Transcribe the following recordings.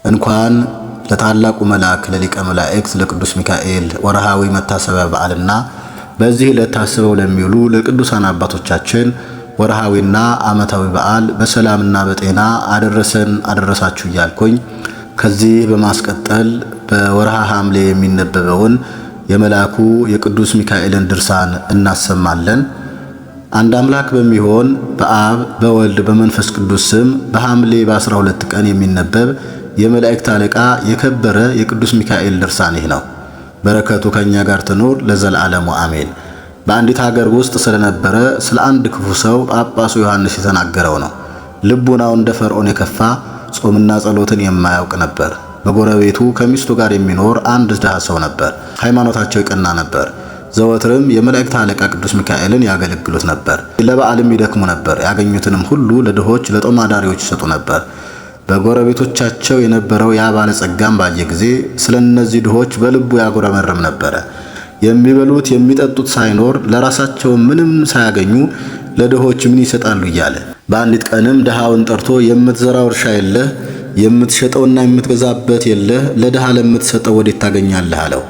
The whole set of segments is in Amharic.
እንኳን ለታላቁ መልአክ ለሊቀ መላእክት ለቅዱስ ሚካኤል ወርሃዊ መታሰቢያ በዓልና በዚህ ለታሰበው ለሚውሉ ለቅዱሳን አባቶቻችን ወርሃዊና ዓመታዊ በዓል በሰላምና በጤና አደረሰን አደረሳችሁ እያልኩኝ ከዚህ በማስቀጠል በወርሃ ሐምሌ የሚነበበውን የመልአኩ የቅዱስ ሚካኤልን ድርሳን እናሰማለን። አንድ አምላክ በሚሆን በአብ በወልድ በመንፈስ ቅዱስ ስም በሐምሌ በ12 ቀን የሚነበብ የመላእክት አለቃ የከበረ የቅዱስ ሚካኤል ድርሳን ይህ ነው። በረከቱ ከኛ ጋር ትኑር ለዘላለሙ አሜን። በአንዲት ሀገር ውስጥ ስለነበረ ስለ አንድ ክፉ ሰው ጳጳሱ ዮሐንስ የተናገረው ነው። ልቡናው እንደ ፈርዖን የከፋ ጾምና ጸሎትን የማያውቅ ነበር። በጎረቤቱ ከሚስቱ ጋር የሚኖር አንድ ድሃ ሰው ነበር። ሃይማኖታቸው የቀና ነበር። ዘወትርም የመላእክት አለቃ ቅዱስ ሚካኤልን ያገለግሉት ነበር። ለበዓልም ይደክሙ ነበር። ያገኙትንም ሁሉ ለድሆች ለጦም አዳሪዎች ይሰጡ ነበር። በጎረቤቶቻቸው የነበረው ያ ባለጸጋም ባየ ጊዜ ስለ እነዚህ ድሆች በልቡ ያጉረመርም ነበረ። የሚበሉት የሚጠጡት ሳይኖር ለራሳቸው ምንም ሳያገኙ ለድሆች ምን ይሰጣሉ እያለ በአንዲት ቀንም ድሃውን ጠርቶ የምትዘራው እርሻ የለህ፣ የምትሸጠውና የምትገዛበት የለህ፣ ለድሃ ለምትሰጠው ወዴት ታገኛለህ አለው።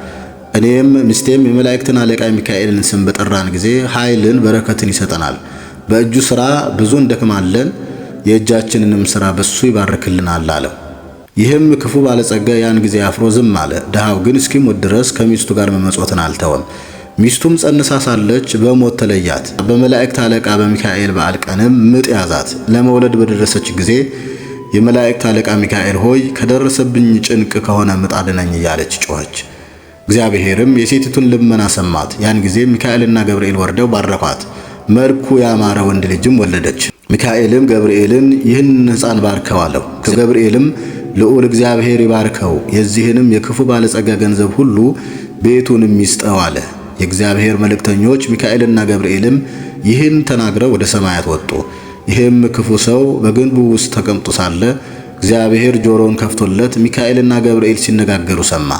እኔም ሚስቴም የመላእክትን አለቃ ሚካኤልን ስም በጠራን ጊዜ ኃይልን በረከትን ይሰጠናል። በእጁ ሥራ ብዙ እንደክማለን፣ የእጃችንንም ሥራ በሱ ይባርክልናል አለው። ይህም ክፉ ባለጸጋ ያን ጊዜ አፍሮ ዝም አለ። ድሃው ግን እስኪሞት ድረስ ከሚስቱ ጋር መመጽወትን አልተወም። ሚስቱም ጸንሳ ሳለች በሞት ተለያት። በመላእክት አለቃ በሚካኤል በዓል ቀንም ምጥ ያዛት። ለመውለድ በደረሰች ጊዜ የመላእክት አለቃ ሚካኤል ሆይ ከደረሰብኝ ጭንቅ ከሆነ ምጥ አድነኝ እያለች ጮኸች። እግዚአብሔርም የሴቲቱን ልመና ሰማት። ያን ጊዜ ሚካኤልና ገብርኤል ወርደው ባረኳት። መልኩ ያማረ ወንድ ልጅም ወለደች። ሚካኤልም ገብርኤልን ይህን ሕፃን ባርከው አለው። ገብርኤልም ልዑል እግዚአብሔር ይባርከው፣ የዚህንም የክፉ ባለጸጋ ገንዘብ ሁሉ ቤቱንም ይስጠው አለ። የእግዚአብሔር መልእክተኞች ሚካኤልና ገብርኤልም ይህን ተናግረው ወደ ሰማያት ወጡ። ይህም ክፉ ሰው በግንቡ ውስጥ ተቀምጦ ሳለ እግዚአብሔር ጆሮውን ከፍቶለት ሚካኤልና ገብርኤል ሲነጋገሩ ሰማ።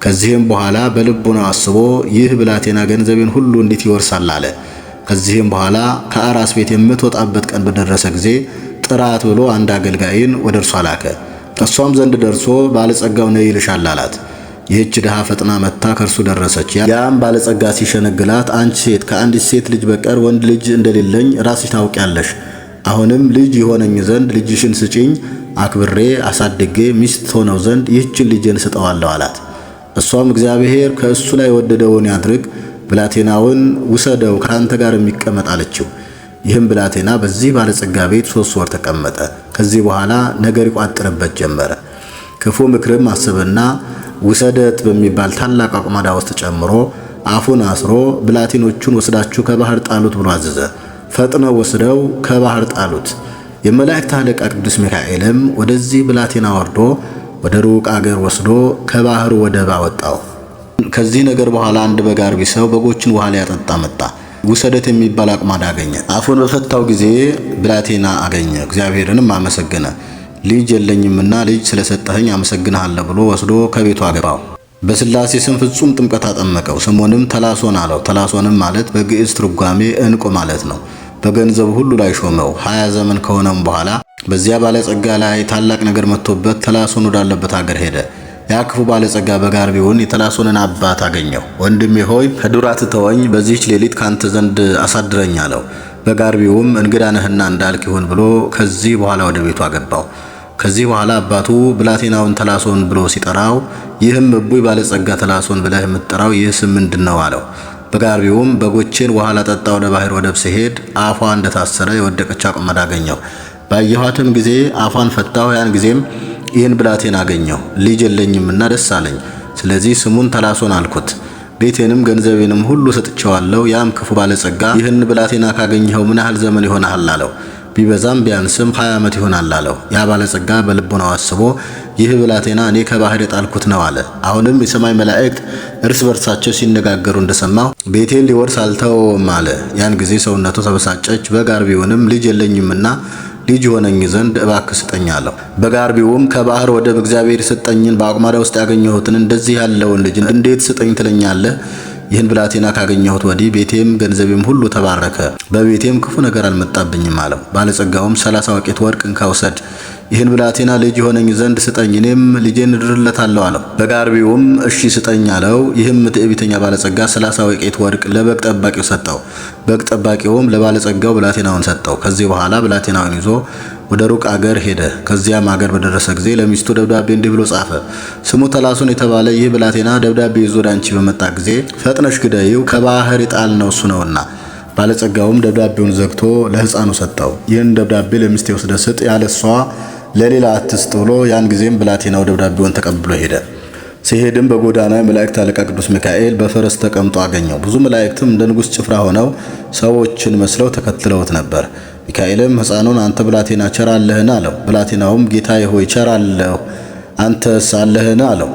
ከዚህም በኋላ በልቡናው አስቦ ይህ ብላቴና ገንዘቤን ሁሉ እንዴት ይወርሳል አለ። ከዚህም በኋላ ከአራስ ቤት የምትወጣበት ቀን በደረሰ ጊዜ ጥራት ብሎ አንድ አገልጋይን ወደ እርሷ ላከ። እሷም ዘንድ ደርሶ ባለጸጋው ነይ ይልሻል አላት። ይህች ድሃ ፈጥና መጥታ ከእርሱ ደረሰች። ያም ባለጸጋ ሲሸነግላት አንቺ ሴት ከአንዲት ሴት ልጅ በቀር ወንድ ልጅ እንደሌለኝ ራስሽ ታውቂያለሽ። አሁንም ልጅ ይሆነኝ ዘንድ ልጅሽን ስጪኝ፣ አክብሬ አሳድጌ ሚስት ሆነው ዘንድ ይህችን ልጄን ስጠዋለሁ አላት። እሷም እግዚአብሔር ከእሱ ላይ ወደደውን ያድርግ፣ ብላቴናውን ውሰደው ከአንተ ጋር የሚቀመጥ አለችው። ይህም ብላቴና በዚህ ባለጸጋ ቤት 3 ወር ተቀመጠ። ከዚህ በኋላ ነገር ይቋጥርበት ጀመረ። ክፉ ምክርም አሰበና ውሰደት በሚባል ታላቅ አቁማዳ ውስጥ ጨምሮ አፉን አስሮ ብላቴኖቹን ወስዳችሁ ከባህር ጣሉት ብሎ አዘዘ። ፈጥነው ወስደው ከባህር ጣሉት። የመላእክት አለቃ ቅዱስ ሚካኤልም ወደዚህ ብላቴና ወርዶ ወደ ሩቅ አገር ወስዶ ከባህሩ ወደብ አወጣው። ከዚህ ነገር በኋላ አንድ በግ አርቢ ሰው በጎችን ውሃ ሊያጠጣ መጣ። ውሰደት የሚባል አቁማዳ አገኘ። አፉን በፈታው ጊዜ ብላቴና አገኘ። እግዚአብሔርንም አመሰገነ። ልጅ የለኝምና ልጅ ስለሰጠኸኝ አመሰግንሃለሁ ብሎ ወስዶ ከቤቱ አገባው። በሥላሴ ስም ፍጹም ጥምቀት አጠመቀው። ስሙንም ተላሶን አለው። ተላሶንም ማለት በግዕዝ ትርጓሜ ዕንቁ ማለት ነው። በገንዘቡ ሁሉ ላይ ሾመው። 20 ዘመን ከሆነም በኋላ በዚያ ባለጸጋ ላይ ታላቅ ነገር መጥቶበት ተላሶን ወዳለበት ሀገር ሄደ። ያ ክፉ ባለጸጋ በግ አርቢውን የተላሶንን አባት አገኘው። ወንድሜ ሆይ ከዱር አትተወኝ፣ በዚህች ሌሊት ካንተ ዘንድ አሳድረኝ አለው። በግ አርቢውም እንግዳ ነህና እንዳልክ ይሁን ብሎ ከዚህ በኋላ ወደ ቤቱ አገባው። ከዚህ በኋላ አባቱ ብላቴናውን ተላሶን ብሎ ሲጠራው ይህም እቡይ ባለጸጋ ተላሶን ብለህ የምትጠራው ይህ ስም ምንድነው አለው። በግ አርቢውም በጎቼን ውሃ ላጠጣ ወደ ባህር ወደብ ሲሄድ አፏ እንደታሰረ የወደቀች አቁማዳ አገኘው። ባየኋትም ጊዜ አፏን ፈታሁ። ያን ጊዜም ይህን ብላቴና አገኘው። ልጅ የለኝምና ደስ አለኝ። ስለዚህ ስሙን ተላሶን አልኩት። ቤቴንም ገንዘቤንም ሁሉ ሰጥቼዋለሁ። ያም ክፉ ባለጸጋ ይህን ብላቴና ካገኘኸው ምን ያህል ዘመን ይሆናል አለው። ቢበዛም ቢያንስም 20 ዓመት ይሆናል አለው። ያ ባለጸጋ በልቡናው አስቦ ይህ ብላቴና እኔ ከባህር የጣልኩት ነው አለ። አሁንም የሰማይ መላእክት እርስ በርሳቸው ሲነጋገሩ እንደሰማው ቤቴን ሊወርስ አልተወውም አለ። ያን ጊዜ ሰውነቱ ተበሳጨች። በግ አርቢውንም ልጅ የለኝምና ልጅ ሆነኝ ዘንድ እባክህ ስጠኝ አለው። በግ አርቢውም ከባህር ወደብ እግዚአብሔር የሰጠኝን በአቁማዳ ውስጥ ያገኘሁትን እንደዚህ ያለውን ልጅ እንዴት ስጠኝ ትለኛለህ? ይህን ብላቴና ካገኘሁት ወዲህ ቤቴም ገንዘቤም ሁሉ ተባረከ፣ በቤቴም ክፉ ነገር አልመጣብኝም አለው። ባለጸጋውም 30 ወቄት ወርቅ እንካ ውሰድ፣ ይህን ብላቴና ልጅ የሆነኝ ዘንድ ስጠኝ፣ እኔም ልጄን እድርለታለሁ አለው። በጋርቢውም እሺ ስጠኝ አለው። ይህም ትዕቢተኛ ባለጸጋ 30 ወቄት ወርቅ ለበግ ጠባቂው ሰጠው። በግ ጠባቂውም ለባለጸጋው ብላቴናውን ሰጠው። ከዚህ በኋላ ብላቴናውን ይዞ ወደ ሩቅ አገር ሄደ። ከዚያም አገር በደረሰ ጊዜ ለሚስቱ ደብዳቤ እንዲህ ብሎ ጻፈ። ስሙ ተላሶን የተባለ ይህ ብላቴና ደብዳቤ ይዞ ወደ አንቺ በመጣ ጊዜ ፈጥነሽ ግደይው፣ ከባህር የጣልነው እሱ ነውና። ባለጸጋውም ደብዳቤውን ዘግቶ ለሕፃኑ ሰጠው። ይህን ደብዳቤ ለሚስቴ ወስደህ ስጥ፣ ያለሷ ለሌላ አትስጥ ብሎ ያን ጊዜም ብላቴናው ደብዳቤውን ተቀብሎ ሄደ። ሲሄድም በጎዳና የመላእክት አለቃ ቅዱስ ሚካኤል በፈረስ ተቀምጦ አገኘው። ብዙ መላእክትም እንደ ንጉሥ ጭፍራ ሆነው ሰዎችን መስለው ተከትለውት ነበር። ሚካኤልም ሕፃኑን አንተ ብላቴና ቸር አለህን አለው። ብላቴናውም ጌታዬ ሆይ ቸር አለሁ፣ አንተስ አለህን አለው።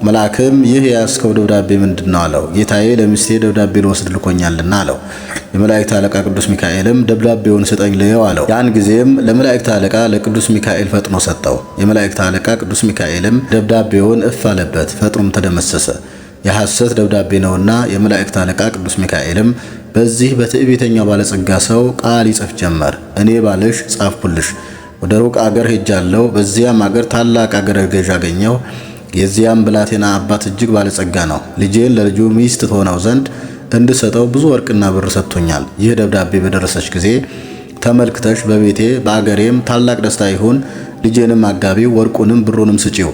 መልአክም ይህ የያዝከው ደብዳቤ ምንድን ነው አለው። ጌታዬ ለሚስቴ ደብዳቤ ልወስድ ልኮኛልና አለው። የመላእክት አለቃ ቅዱስ ሚካኤልም ደብዳቤውን ስጠኝ ልየው አለው። ያን ጊዜም ለመላእክት አለቃ ለቅዱስ ሚካኤል ፈጥኖ ሰጠው። የመላእክት አለቃ ቅዱስ ሚካኤልም ደብዳቤውን እፍ አለበት፣ ፈጥኖም ተደመሰሰ። የሐሰት ደብዳቤ ነውና የመላእክት አለቃ ቅዱስ ሚካኤልም በዚህ በትዕቢተኛው ባለጸጋ ሰው ቃል ይጽፍ ጀመር። እኔ ባልሽ ጻፍኩልሽ፣ ወደ ሩቅ አገር ሄጃለሁ። በዚያም አገር ታላቅ አገረ ገዥ አገኘው። የዚያም ብላቴና አባት እጅግ ባለጸጋ ነው። ልጄን ለልጁ ሚስት ትሆነው ዘንድ እንድሰጠው ብዙ ወርቅና ብር ሰጥቶኛል። ይህ ደብዳቤ በደረሰች ጊዜ ተመልክተሽ በቤቴ በአገሬም ታላቅ ደስታ ይሁን፣ ልጄንም አጋቢው፣ ወርቁንም ብሩንም ስጪው።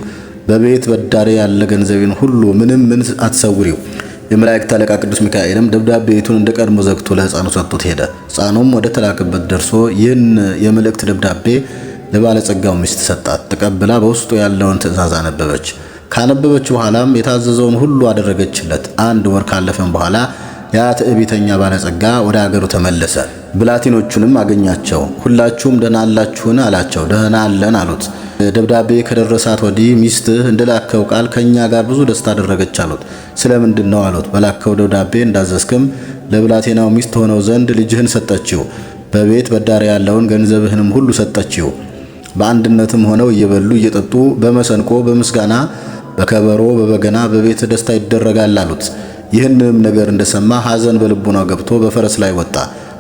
በቤት በዳሬ ያለ ገንዘቤን ሁሉ ምንም ምን አትሰውሪው። የመላእክት አለቃ ቅዱስ ሚካኤልም ደብዳቤቱን እንደ ቀድሞ ዘግቶ ለሕፃኑ ሰጥቶት ሄደ። ሕፃኑም ወደ ተላከበት ደርሶ ይህን የመልእክት ደብዳቤ ለባለጸጋው ሚስት ሰጣት። ተቀብላ በውስጡ ያለውን ትእዛዝ አነበበች። ካነበበች በኋላም የታዘዘውን ሁሉ አደረገችለት። 1 ወር ካለፈም በኋላ ያ ትዕቢተኛ ባለጸጋ ወደ አገሩ ተመለሰ። ብላቴኖቹንም አገኛቸው። ሁላችሁም ደህና አላችሁን አላቸው። ደህና አለን አሉት። ደብዳቤ ከደረሳት ወዲህ ሚስትህ እንደላከው ቃል ከኛ ጋር ብዙ ደስታ አደረገች አሉት። ስለምንድን ነው አሉት። በላከው ደብዳቤ እንዳዘዝክም ለብላቴናው ሚስት ሆነው ዘንድ ልጅህን ሰጠችው። በቤት በዳር ያለውን ገንዘብህንም ሁሉ ሰጠችው። በአንድነትም ሆነው እየበሉ እየጠጡ በመሰንቆ በምስጋና በከበሮ በበገና በቤት ደስታ ይደረጋል አሉት። ይህንንም ነገር እንደሰማ ሐዘን በልቡናው ገብቶ በፈረስ ላይ ወጣ።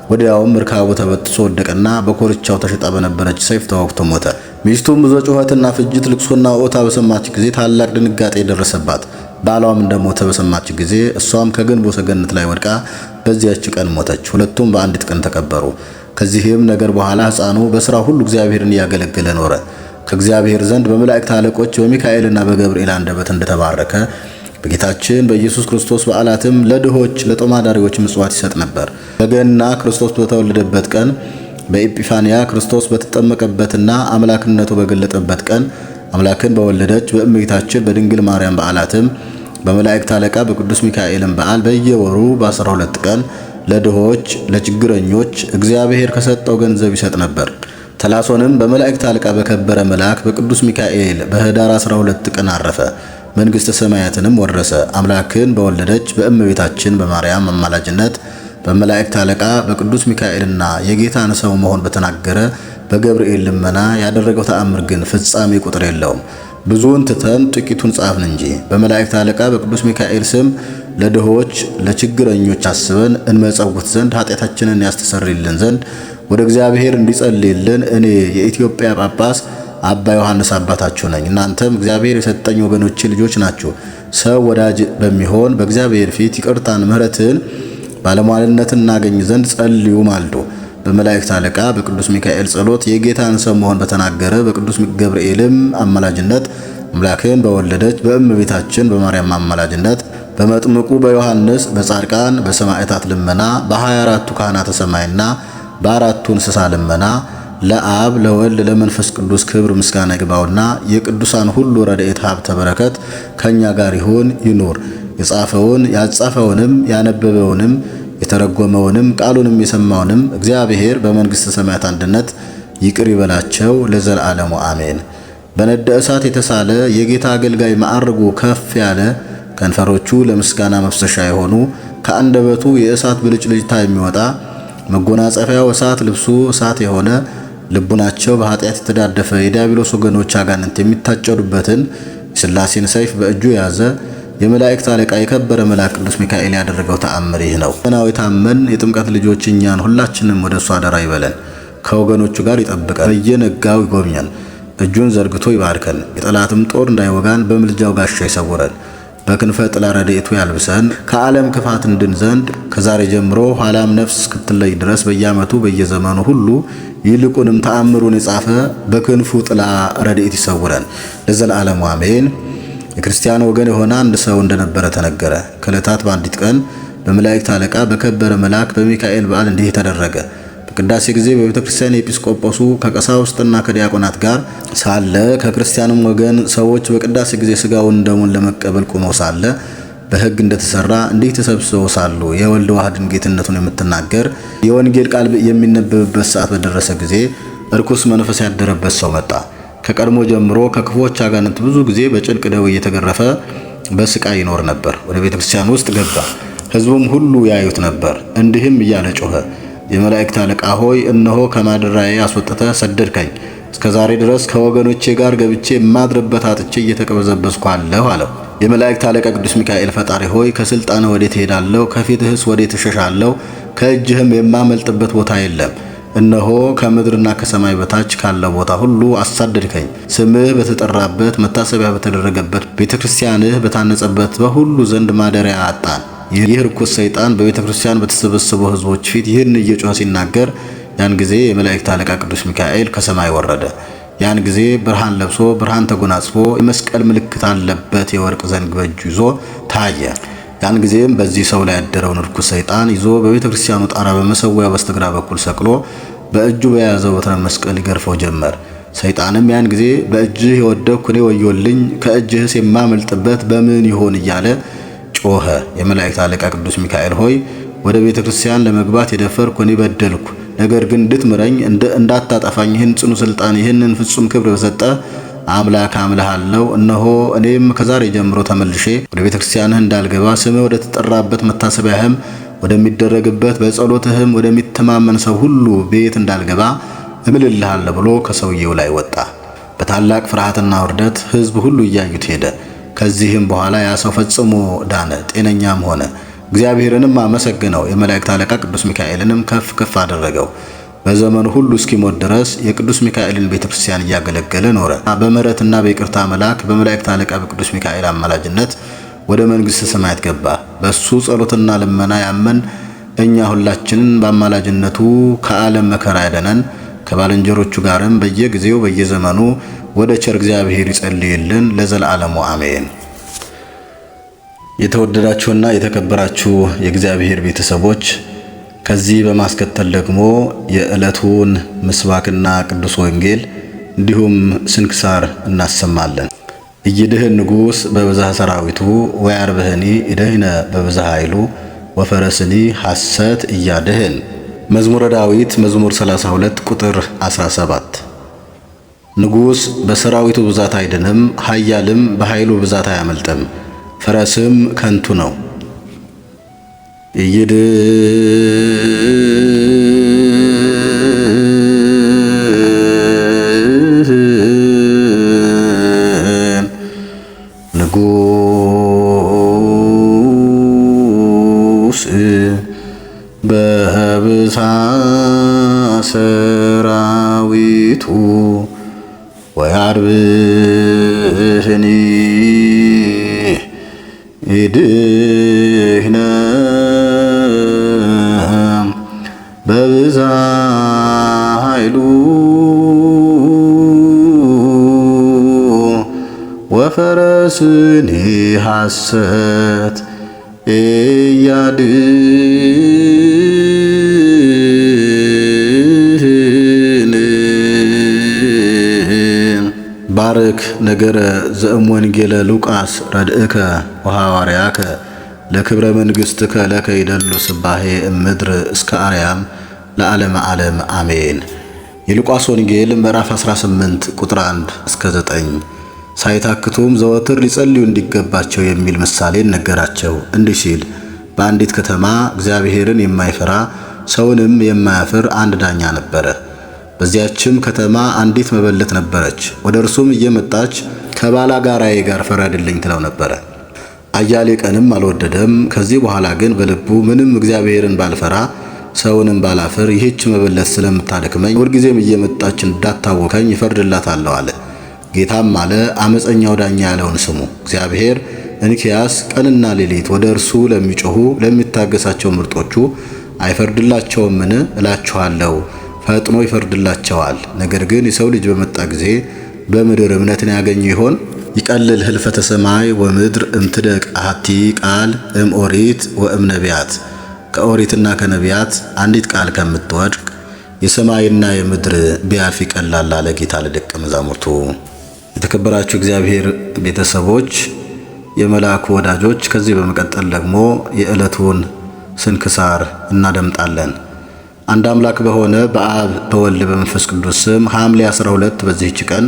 ወዲያውም ርካቡ ተበጥሶ ወደቀና በኮርቻው ተሽጣ በነበረች ሰይፍ ተወግቶ ሞተ። ሚስቱም ብዙ ጩኸትና ፍጅት፣ ልቅሶና ኦታ በሰማች ጊዜ ታላቅ ድንጋጤ ደረሰባት። ባሏም እንደሞተ በሰማች ጊዜ እሷም ከግንቦ ሰገነት ላይ ወድቃ በዚያች ቀን ሞተች። ሁለቱም በአንዲት ቀን ተቀበሩ። ከዚህም ነገር በኋላ ሕፃኑ በሥራ ሁሉ እግዚአብሔርን እያገለገለ ኖረ። ከእግዚአብሔር ዘንድ በመላእክት አለቆች በሚካኤልና በገብርኤል አንደበት እንደተባረከ በጌታችን በኢየሱስ ክርስቶስ በዓላትም ለድሆች ለጦማዳሪዎች ምጽዋት ይሰጥ ነበር። በገና ክርስቶስ በተወለደበት ቀን፣ በኤጲፋንያ ክርስቶስ በተጠመቀበትና አምላክነቱ በገለጠበት ቀን፣ አምላክን በወለደች በእመቤታችን በድንግል ማርያም በዓላትም በመላእክት አለቃ በቅዱስ ሚካኤልም በዓል በየወሩ በ12 ቀን ለድሆች ለችግረኞች እግዚአብሔር ከሰጠው ገንዘብ ይሰጥ ነበር። ተላሶንም በመላእክት አለቃ በከበረ መልአክ በቅዱስ ሚካኤል በኅዳር 12 ቀን አረፈ። መንግሥተ ሰማያትንም ወረሰ። አምላክን በወለደች በእመቤታችን በማርያም አማላጅነት በመላእክት አለቃ በቅዱስ ሚካኤልና የጌታን ሰው መሆን በተናገረ በገብርኤል ልመና ያደረገው ተአምር ግን ፍጻሜ ቁጥር የለውም። ብዙውን ትተን ጥቂቱን ጻፍን እንጂ። በመላእክት አለቃ በቅዱስ ሚካኤል ስም ለድሆች ለችግረኞች አስበን እንመጸውት ዘንድ ኃጢአታችንን ያስተሰርይልን ዘንድ ወደ እግዚአብሔር እንዲጸልይልን እኔ የኢትዮጵያ ጳጳስ አባ ዮሐንስ አባታችሁ ነኝ። እናንተም እግዚአብሔር የሰጠኝ ወገኖቼ ልጆች ናችሁ። ሰው ወዳጅ በሚሆን በእግዚአብሔር ፊት ይቅርታን ምሕረትን ባለሟልነትን እናገኝ ዘንድ ጸልዩ ማልዱ። በመላእክት አለቃ በቅዱስ ሚካኤል ጸሎት የጌታን ሰው መሆን በተናገረ በቅዱስ ገብርኤልም አማላጅነት አምላክን በወለደች በእመቤታችን በማርያም አማላጅነት በመጥምቁ በዮሐንስ በጻድቃን በሰማዕታት ልመና በ24ቱ ካህናተ ሰማይና በአራቱ እንስሳ ልመና ለአብ ለወልድ ለመንፈስ ቅዱስ ክብር ምስጋና ይግባውና የቅዱሳን ሁሉ ረድኤት ሀብተ በረከት ከኛ ጋር ይሁን ይኑር። የጻፈውን ያጻፈውንም ያነበበውንም የተረጎመውንም ቃሉንም የሰማውንም እግዚአብሔር በመንግሥተ ሰማያት አንድነት ይቅር ይበላቸው ለዘላለሙ አሜን። በነደ እሳት የተሳለ የጌታ አገልጋይ ማዕርጉ ከፍ ያለ ከንፈሮቹ ለምስጋና መፍሰሻ የሆኑ ከአንደበቱ የእሳት ብልጭልጭታ የሚወጣ መጎናጸፊያው እሳት ልብሱ እሳት የሆነ ልቡናቸው በኃጢአት የተዳደፈ የዲያብሎስ ወገኖች አጋንንት የሚታጨዱበትን የሥላሴን ሰይፍ በእጁ የያዘ የመላእክት አለቃ የከበረ መልአክ ቅዱስ ሚካኤል ያደረገው ተአምር ይህ ነው። ገናው የታመን የጥምቀት ልጆች እኛን ሁላችንም ወደ እሱ አደራ ይበለን። ከወገኖቹ ጋር ይጠብቀን፣ በየነጋው ይጎብኘን። እጁን ዘርግቶ ይባርከን። የጠላትም ጦር እንዳይወጋን በምልጃው ጋሻ ይሰውረን። በክንፈ ጥላ ረድኤቱ ያልብሰን። ከዓለም ክፋት እንድን ዘንድ ከዛሬ ጀምሮ ኋላም ነፍስ እስክትለይ ድረስ በየዓመቱ በየዘመኑ ሁሉ ይልቁንም ተአምሩን የጻፈ በክንፉ ጥላ ረድኤት ይሰውረን ለዘላለሙ አሜን። የክርስቲያን ወገን የሆነ አንድ ሰው እንደነበረ ተነገረ። ከዕለታት በአንዲት ቀን በመላእክት አለቃ በከበረ መልአክ በሚካኤል በዓል እንዲህ ተደረገ። በቅዳሴ ጊዜ በቤተ ክርስቲያን ኤጲስቆጶሱ ከቀሳውስትና ከዲያቆናት ጋር ሳለ ከክርስቲያንም ወገን ሰዎች በቅዳሴ ጊዜ ሥጋውን ደሙን ለመቀበል ቆመው ሳለ በሕግ እንደተሰራ እንዲህ ተሰብስበው ሳሉ የወልድ ዋህድን ጌትነቱን የምትናገር የወንጌል ቃል የሚነበብበት ሰዓት በደረሰ ጊዜ እርኩስ መንፈስ ያደረበት ሰው መጣ። ከቀድሞ ጀምሮ ከክፉዎች አጋንንት ብዙ ጊዜ በጭንቅ ደዌ እየተገረፈ በስቃይ ይኖር ነበር። ወደ ቤተ ክርስቲያን ውስጥ ገባ። ሕዝቡም ሁሉ ያዩት ነበር። እንዲህም እያለ ጮኸ፣ የመላእክት አለቃ ሆይ እነሆ ከማደሪያዬ አስወጥተህ ሰደድከኝ። እስከ ዛሬ ድረስ ከወገኖቼ ጋር ገብቼ የማድርበት አጥቼ እየተቀበዘበዝኩ አለሁ አለው። የመላእክት አለቃ ቅዱስ ሚካኤል ፈጣሪ ሆይ ከስልጣን ወዴት እሄዳለሁ? ከፊትህስ ወዴት እሸሻለሁ? ከእጅህም የማመልጥበት ቦታ የለም። እነሆ ከምድርና ከሰማይ በታች ካለ ቦታ ሁሉ አሳደድከኝ። ስምህ በተጠራበት መታሰቢያ በተደረገበት ቤተክርስቲያንህ በታነጸበት በሁሉ ዘንድ ማደሪያ አጣን። ይህ ርኩስ ሰይጣን በቤተ ክርስቲያን በተሰበሰቡ ሕዝቦች ፊት ይህን እየጮኸ ሲናገር ያን ጊዜ የመላእክት አለቃ ቅዱስ ሚካኤል ከሰማይ ወረደ። ያን ጊዜ ብርሃን ለብሶ ብርሃን ተጎናጽፎ የመስቀል ምልክት አለበት የወርቅ ዘንግ በእጁ ይዞ ታየ። ያን ጊዜም በዚህ ሰው ላይ ያደረውን ርኩስ ሰይጣን ይዞ በቤተ ክርስቲያኑ ጣራ በመሰዊያው በስተግራ በኩል ሰቅሎ በእጁ በያዘው በትረ መስቀል ይገርፈው ጀመር። ሰይጣንም ያን ጊዜ በእጅህ የወደቅኩ እኔ ወዮልኝ፣ ከእጅህስ የማመልጥበት በምን ይሆን እያለ ጮኸ። የመላእክት አለቃ ቅዱስ ሚካኤል ሆይ ወደ ቤተ ክርስቲያን ለመግባት የደፈርኩ እኔ በደልኩ። ነገር ግን እንድትምረኝ እንዳታጠፋኝ ይህን ጽኑ ስልጣን ይህንን ፍጹም ክብር በሰጠ አምላክ አምልሃለሁ። እነሆ እኔም ከዛሬ ጀምሮ ተመልሼ ወደ ቤተ ክርስቲያንህ እንዳልገባ ስምህ ወደ ተጠራበት መታሰቢያህም ወደሚደረግበት በጸሎትህም ወደሚተማመን ሰው ሁሉ ቤት እንዳልገባ እምልልሃለሁ ብሎ ከሰውየው ላይ ወጣ። በታላቅ ፍርሃትና ውርደት ሕዝብ ሁሉ እያዩት ሄደ። ከዚህም በኋላ ያ ሰው ፈጽሞ ዳነ፣ ጤነኛም ሆነ። እግዚአብሔርንም አመሰግነው። የመላእክት አለቃ ቅዱስ ሚካኤልንም ከፍ ከፍ አደረገው። በዘመኑ ሁሉ እስኪሞት ድረስ የቅዱስ ሚካኤልን ቤተክርስቲያን እያገለገለ ኖረ። በምሕረትና በይቅርታ መልአክ በመላእክት አለቃ በቅዱስ ሚካኤል አማላጅነት ወደ መንግሥተ ሰማያት ገባ። በሱ ጸሎትና ልመና ያመን እኛ ሁላችንን በአማላጅነቱ ከዓለም መከራ ያደነን ከባልንጀሮቹ ጋርም በየጊዜው በየዘመኑ ወደ ቸር እግዚአብሔር ይጸልይልን ለዘላለሙ አሜን። የተወደዳችሁና የተከበራችሁ የእግዚአብሔር ቤተሰቦች ከዚህ በማስከተል ደግሞ የዕለቱን ምስባክና ቅዱስ ወንጌል እንዲሁም ስንክሳር እናሰማለን። ኢይድህን ንጉሥ በብዝሃ ሰራዊቱ ወያርብህኒ ኢደህነ በብዝሃ ኃይሉ ወፈረስኒ ሐሰት እያድህን። መዝሙረ ዳዊት መዝሙር 32 ቁጥር 17። ንጉሥ በሰራዊቱ ብዛት አይድንም፣ ኃያልም በኃይሉ ብዛት አያመልጥም፣ ፈረስም ከንቱ ነው። ንጉሥ በብዝሃ ሰራዊቱ ወያርብህኒ ኢድህነ በብዝሃ ኃይሉ ወፈረስኒ ሐሰት እያድህን። ባርክ ነገረ ዘእም ወንጌለ ሉቃስ ረድእከ ወሐዋርያከ ለክብረ መንግሥትከ ለከ ይደሉ ስባሄ እምድር እስከ አርያም ለዓለመ ዓለም አሜን። የሉቃስ ወንጌል ምዕራፍ 18 ቁጥር 1 እስከ 9። ሳይታክቱም ዘወትር ሊጸልዩ እንዲገባቸው የሚል ምሳሌ ነገራቸው። እንዲህ ሲል በአንዲት ከተማ እግዚአብሔርን የማይፈራ ሰውንም የማያፍር አንድ ዳኛ ነበረ። በዚያችም ከተማ አንዲት መበለት ነበረች። ወደ እርሱም እየመጣች ከባላጋራዬ ጋር ፍረድልኝ ትለው ነበረ። አያሌ ቀንም አልወደደም። ከዚህ በኋላ ግን በልቡ ምንም እግዚአብሔርን ባልፈራ ሰውንም ባላፍር ይህች መበለት ስለምታደክመኝ ሁልጊዜም እየመጣች እንዳታወከኝ ይፈርድላታለሁ አለ። ጌታም አለ፣ አመፀኛው ዳኛ ያለውን ስሙ። እግዚአብሔር እንኪያስ ቀንና ሌሊት ወደ እርሱ ለሚጮኹ ለሚታገሳቸው ምርጦቹ አይፈርድላቸውምን? እላችኋለሁ ፈጥኖ ይፈርድላቸዋል። ነገር ግን የሰው ልጅ በመጣ ጊዜ በምድር እምነትን ያገኙ ይሆን? ይቀልል ህልፈተ ሰማይ ወምድር እምትደቅ አሐቲ ቃል እምኦሪት ወእምነቢያት። ከኦሪትና ከነቢያት አንዲት ቃል ከምትወድቅ የሰማይና የምድር ቢያልፍ ይቀላል አለ ጌታ ለደቀ መዛሙርቱ። የተከበራችሁ እግዚአብሔር ቤተሰቦች፣ የመልአኩ ወዳጆች፣ ከዚህ በመቀጠል ደግሞ የዕለቱን ስንክሳር እናደምጣለን። አንድ አምላክ በሆነ በአብ በወልድ በመንፈስ ቅዱስ ስም ሐምሌ 12 በዚህች ቀን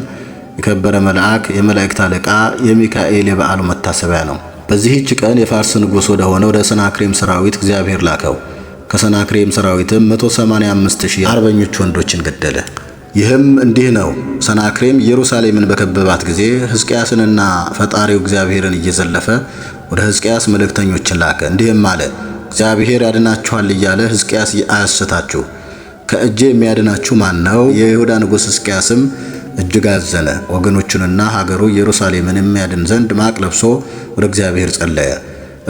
የከበረ መልአክ የመላእክት አለቃ የሚካኤል የበዓሉ መታሰቢያ ነው። በዚህች ቀን የፋርስ ንጉሥ ወደ ሆነ ወደ ሰናክሬም ሰራዊት እግዚአብሔር ላከው። ከሰናክሬም ሰራዊትም 185,000 አርበኞች ወንዶችን ገደለ። ይህም እንዲህ ነው። ሰናክሬም ኢየሩሳሌምን በከበባት ጊዜ ሕዝቅያስንና ፈጣሪው እግዚአብሔርን እየዘለፈ ወደ ሕዝቅያስ መልእክተኞችን ላከ። እንዲህም አለ፣ እግዚአብሔር ያድናችኋል እያለ ሕዝቅያስ አያስታችሁ። ከእጄ የሚያድናችሁ ማን ነው? የይሁዳ ንጉሥ ሕዝቅያስም እጅግ አዘነ። ወገኖቹንና ሀገሩ ኢየሩሳሌምን የሚያድን ዘንድ ማቅ ለብሶ ወደ እግዚአብሔር ጸለየ።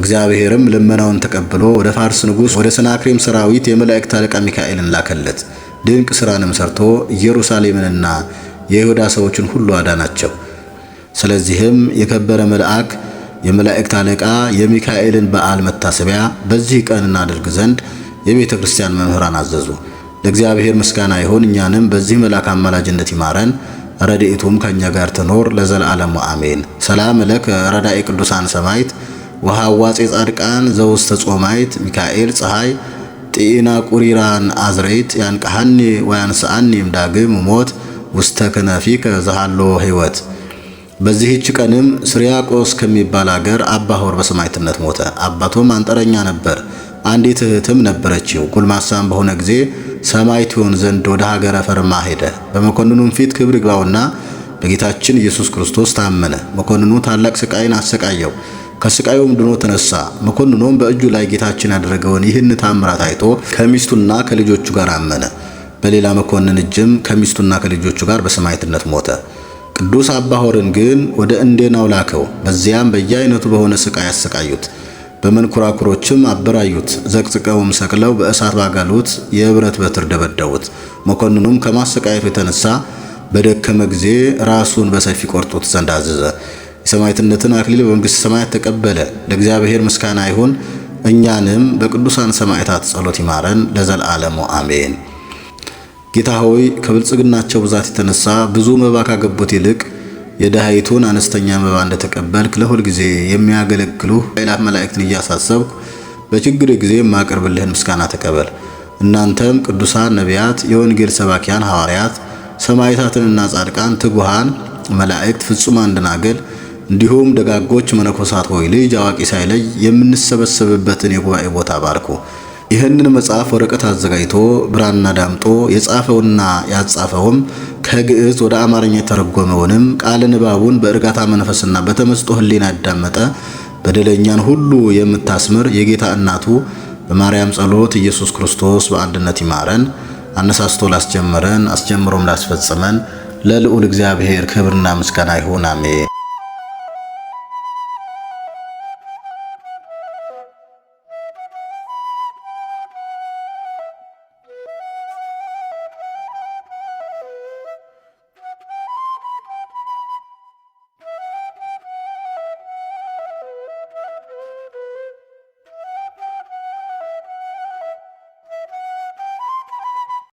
እግዚአብሔርም ልመናውን ተቀብሎ ወደ ፋርስ ንጉሥ ወደ ሰናክሬም ሰራዊት የመላእክት አለቃ ሚካኤልን ላከለት። ድንቅ ሥራንም ሰርቶ ኢየሩሳሌምንና የይሁዳ ሰዎችን ሁሉ አዳናቸው። ስለዚህም የከበረ መልአክ የመላእክት አለቃ የሚካኤልን በዓል መታሰቢያ በዚህ ቀን እናደርግ ዘንድ የቤተ ክርስቲያን መምህራን አዘዙ። ለእግዚአብሔር ምስጋና ይሁን። እኛንም በዚህ መልአክ አማላጅነት ይማረን፣ ረድኤቱም ከእኛ ጋር ትኖር ለዘላለሙ አሜን። ሰላም ለከ ረዳኤ ቅዱሳን ሰማይት ወሐዋጼ ጻድቃን ዘውስተ ጾማይት ሚካኤል ፀሐይ ጢና ቁሪራን አዝሬት ያንቀሐኒ ወያንስአኒ እምዳግም ሞት ውስተ ከነፊከ ዘሃሎ ሕይወት። በዚህች ቀንም ስርያቆስ ከሚባል አገር አባ ሆር በሰማዕትነት ሞተ። አባቱም አንጥረኛ ነበር። አንዲት እህትም ነበረችው። ጎልማሳም በሆነ ጊዜ ሰማዕት ይሆን ዘንድ ወደ ሀገረ ፈርማ ሄደ። በመኮንኑም ፊት ክብር ይግባውና በጌታችን ኢየሱስ ክርስቶስ ታመነ። መኮንኑ ታላቅ ስቃይን አሰቃየው። ከስቃዩም ድኖ ተነሳ። መኮንኑም በእጁ ላይ ጌታችን ያደረገውን ይህን ታምራት አይቶ ከሚስቱና ከልጆቹ ጋር አመነ። በሌላ መኮንን እጅም ከሚስቱና ከልጆቹ ጋር በሰማዕትነት ሞተ። ቅዱስ አባ ሆርን ግን ወደ እንዴናው ላከው። በዚያም በየአይነቱ በሆነ ስቃይ ያሰቃዩት፣ በመንኮራኩሮችም አበራዩት። ዘቅዝቀውም ሰቅለው በእሳት ባጋሉት፣ የብረት በትር ደበደቡት። መኮንኑም ከማሰቃየቱ የተነሳ በደከመ ጊዜ ራሱን በሰይፍ ቆርጡት ዘንድ አዘዘ። የሰማዕትነትን አክሊል በመንግሥተ ሰማያት ተቀበለ። ለእግዚአብሔር ምስጋና ይሁን። እኛንም በቅዱሳን ሰማዕታት ጸሎት ይማረን ለዘላለሙ አሜን። ጌታ ሆይ ከብልጽግናቸው ብዛት የተነሳ ብዙ መባ ካገቡት ይልቅ የድሃይቱን አነስተኛ መባ እንደተቀበልክ ለሁል ጊዜ የሚያገለግሉህ ኃይላት መላእክትን እያሳሰብኩ በችግር ጊዜ የማቀርብልህን ምስጋና ተቀበል። እናንተም ቅዱሳን ነቢያት፣ የወንጌል ሰባኪያን ሐዋርያት፣ ሰማዕታትንና ጻድቃን፣ ትጉሃን መላእክት፣ ፍጹማን ደናግል እንዲሁም ደጋጎች መነኮሳት ሆይ ልጅ አዋቂ ሳይለይ የምንሰበሰብበትን የጉባኤ ቦታ ባርኩ። ይህንን መጽሐፍ ወረቀት አዘጋጅቶ ብራና ዳምጦ የጻፈውና ያጻፈውም ከግዕዝ ወደ አማርኛ የተረጎመውንም ቃለ ንባቡን በእርጋታ መንፈስና በተመስጦ ሕሊና ያዳመጠ በደለኛን ሁሉ የምታስምር የጌታ እናቱ በማርያም ጸሎት ኢየሱስ ክርስቶስ በአንድነት ይማረን። አነሳስቶ ላስጀመረን አስጀምሮም ላስፈጸመን ለልዑል እግዚአብሔር ክብርና ምስጋና ይሁን፣ አሜን።